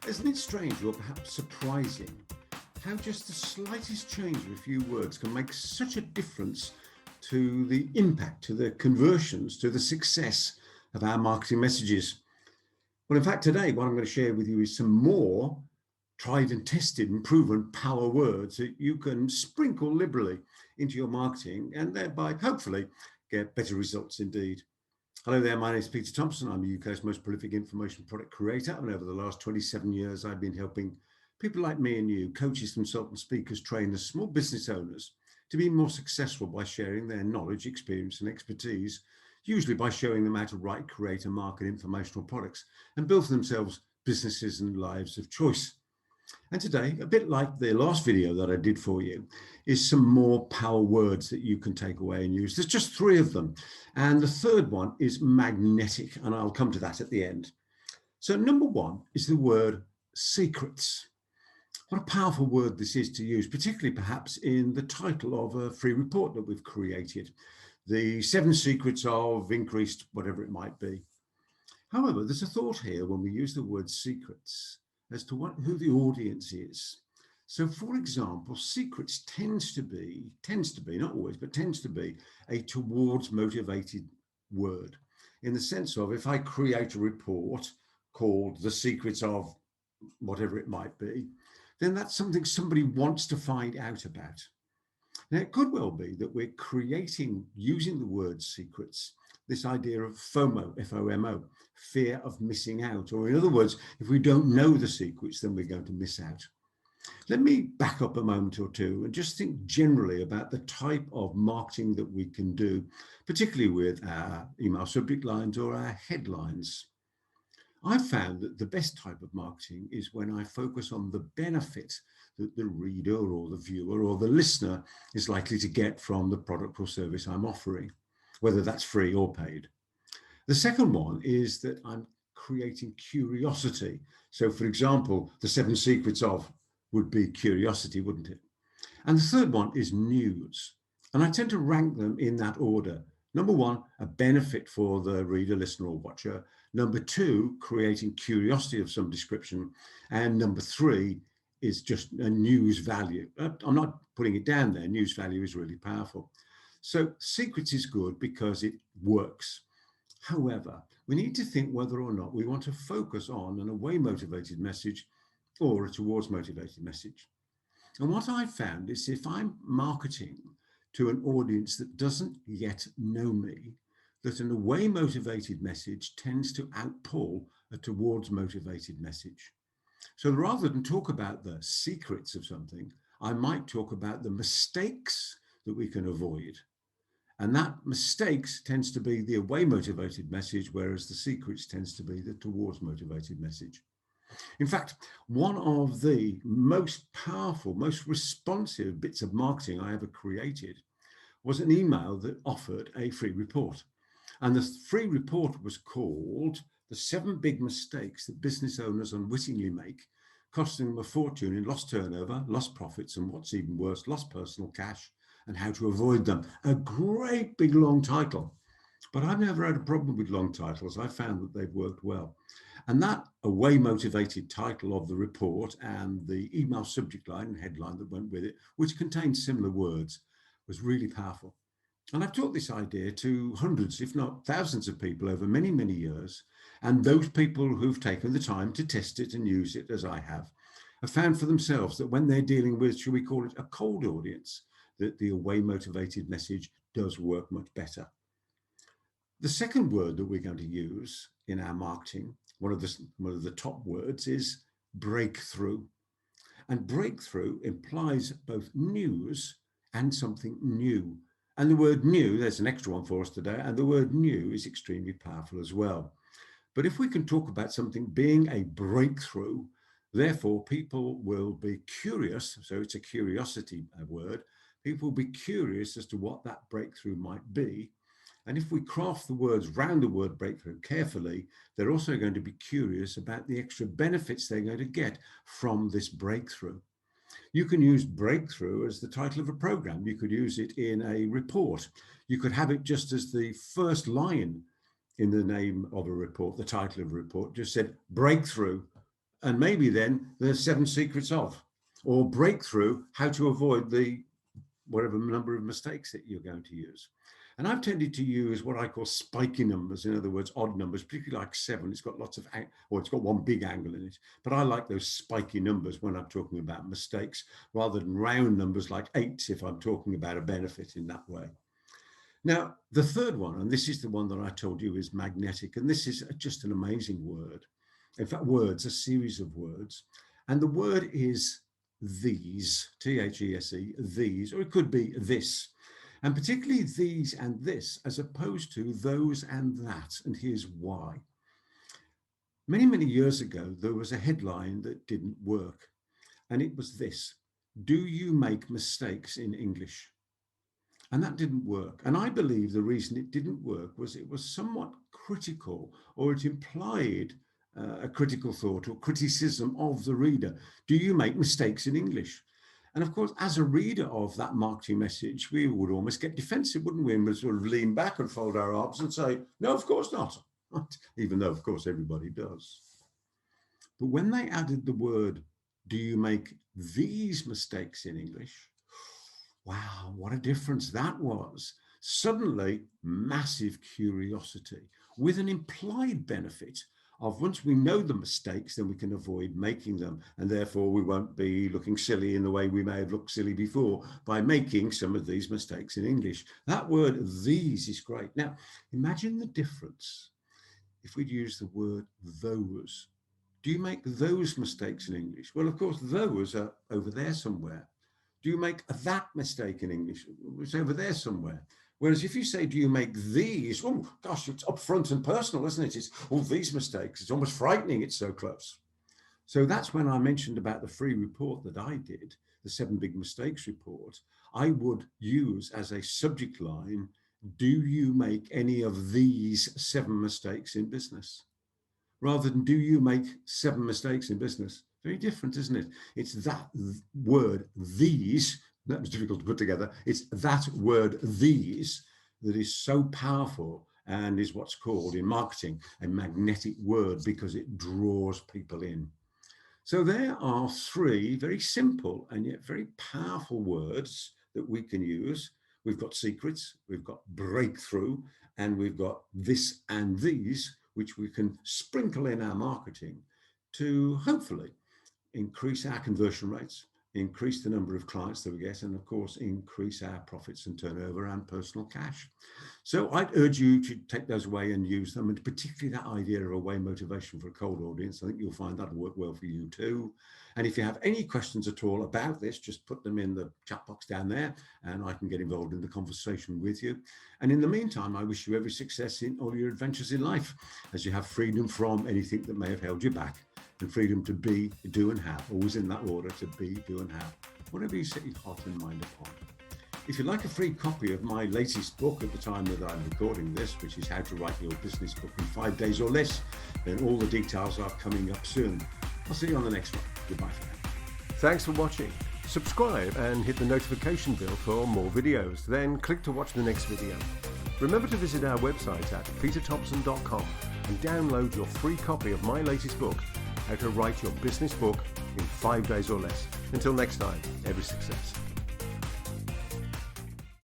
Isn't it strange or perhaps surprising how just the slightest change of a few words can make such a difference to the impact, to the conversions, to the success of our marketing messages? Well, in fact, today, what I'm going to share with you is some more tried and tested and proven power words that you can sprinkle liberally into your marketing and thereby hopefully get better results indeed. Hello there, my name is Peter Thomson. I'm the UK's most prolific information product creator, and over the last 27 years, I've been helping people like me and you, coaches, consultants, speakers, trainers, small business owners, to be more successful by sharing their knowledge, experience, and expertise, usually by showing them how to write, create, and market informational products and build for themselves businesses and lives of choice. And today, a bit like the last video that I did for you, is some more power words that you can take away and use. There's just 3 of them. And the third one is magnetic, and I'll come to that at the end. So number 1 is the word secrets. What a powerful word this is to use, particularly perhaps in the title of a free report that we've created. The 7 secrets of increased whatever it might be. However, there's a thought here when we use the word secrets as to who the audience is. So for example, secrets tends to be, not always, but tends to be a towards motivated word, in the sense of if I create a report called The Secrets of whatever it might be, then that's something somebody wants to find out about. Now, it could well be that we're creating, using the word secrets, this idea of FOMO, F-O-M-O, fear of missing out. Or in other words, if we don't know the secrets, then we're going to miss out. Let me back up a moment or two and just think generally about the type of marketing that we can do, particularly with our email subject lines or our headlines. I've found that the best type of marketing is when I focus on the benefit that the reader or the viewer or the listener is likely to get from the product or service I'm offering, whether that's free or paid. The second one is that I'm creating curiosity. So for example, the 7 secrets of would be curiosity, wouldn't it? And the third one is news. And I tend to rank them in that order. Number 1, a benefit for the reader, listener, or watcher. Number 2, creating curiosity of some description. And number 3 is just a news value. I'm not putting it down there. News value is really powerful. So secrets is good because it works. However, we need to think whether or not we want to focus on an away motivated message or a towards motivated message. And what I've found is if I'm marketing to an audience that doesn't yet know me, that an away motivated message tends to outpull a towards motivated message. So rather than talk about the secrets of something, I might talk about the mistakes that we can avoid. And that mistakes tends to be the away motivated message, whereas the secrets tends to be the towards motivated message. In fact, one of the most powerful, most responsive bits of marketing I ever created was an email that offered a free report. And the free report was called The 7 Big Mistakes That Business Owners Unwittingly Make, costing them a fortune in lost turnover, lost profits, and what's even worse, lost personal cash, and how to avoid them. A great big long title. But I've never had a problem with long titles. I found that they've worked well. And that away motivated title of the report and the email subject line and headline that went with it, which contained similar words, was really powerful. And I've taught this idea to hundreds, if not thousands of people over many, many years. And those people who've taken the time to test it and use it, as I have found for themselves that when they're dealing with, shall we call it a cold audience, that the away motivated message does work much better. The second word that we're going to use in our marketing, one of the top words, is breakthrough. And breakthrough implies both news and something new. And the word new, there's an extra one for us today, and the word new is extremely powerful as well. But if we can talk about something being a breakthrough, therefore people will be curious, so it's a curiosity word, people will be curious as to what that breakthrough might be. And if we craft the words round the word breakthrough carefully, they're also going to be curious about the extra benefits they're going to get from this breakthrough. You can use breakthrough as the title of a program. You could use it in a report. You could have it just as the first line in the name of a report, the title of a report, just said breakthrough and maybe then the 7 secrets of, or breakthrough, how to avoid the whatever number of mistakes that you're going to use. And I've tended to use what I call spiky numbers, in other words, odd numbers, particularly like 7. It's got lots of, or it's got one big angle in it. But I like those spiky numbers when I'm talking about mistakes, rather than round numbers like 8 if I'm talking about a benefit in that way. Now, the third one, and this is the one that I told you is magnetic, and this is just an amazing word. In fact, words, a series of words. And the word is these, T-H-E-S-E, these, or it could be this. And particularly these and this, as opposed to those and that. And here's why. Many, many years ago, there was a headline that didn't work. And it was this: do you make mistakes in English? And that didn't work. And I believe the reason it didn't work was it was somewhat critical, or it implied a critical thought or criticism of the reader. Do you make mistakes in English? And of course, as a reader of that marketing message, we would almost get defensive, wouldn't we? And we'd sort of lean back and fold our arms and say, no, of course not. Even though, of course, everybody does. But when they added the word, do you make these mistakes in English? Wow, what a difference that was. Suddenly, massive curiosity with an implied benefit of, once we know the mistakes, then we can avoid making them. And therefore, we won't be looking silly in the way we may have looked silly before by making some of these mistakes in English. That word, these, is great. Now, imagine the difference if we'd use the word those. Do you make those mistakes in English? Well, of course, those are over there somewhere. Do you make that mistake in English? It's over there somewhere. Whereas if you say, do you make these? Oh, gosh, it's upfront and personal, isn't it? It's all these mistakes. It's almost frightening. It's so close. So that's when I mentioned about the free report that I did, the 7 Big Mistakes report. I would use as a subject line, do you make any of these 7 mistakes in business? Rather than, do you make 7 mistakes in business? Very different, isn't it? It's that word, these, that was difficult to put together. It's that word, these, that is so powerful and is what's called in marketing a magnetic word, because it draws people in. So there are 3 very simple and yet very powerful words that we can use. We've got secrets, we've got breakthrough, and we've got this and these, which we can sprinkle in our marketing to hopefully increase our conversion rates, increase the number of clients that we get, and of course, increase our profits and turnover and personal cash. So I'd urge you to take those away and use them, and particularly that idea of away motivation for a cold audience. I think you'll find that'll work well for you too. And if you have any questions at all about this, just put them in the chat box down there and I can get involved in the conversation with you. And in the meantime, I wish you every success in all your adventures in life, as you have freedom from anything that may have held you back, and freedom to be, do and have, always in that order, to be, do and have, whatever you set your heart and mind upon. If you'd like a free copy of my latest book at the time that I'm recording this, which is How to Write Your Business Book in 5 Days or Less, then all the details are coming up soon. I'll see you on the next one. Goodbye for now. Thanks for watching. Subscribe and hit the notification bell for more videos. Then click to watch the next video. Remember to visit our website at peterthomson.com and download your free copy of my latest book, How to Write Your Business Book in 5 Days or Less. Until next time, every success.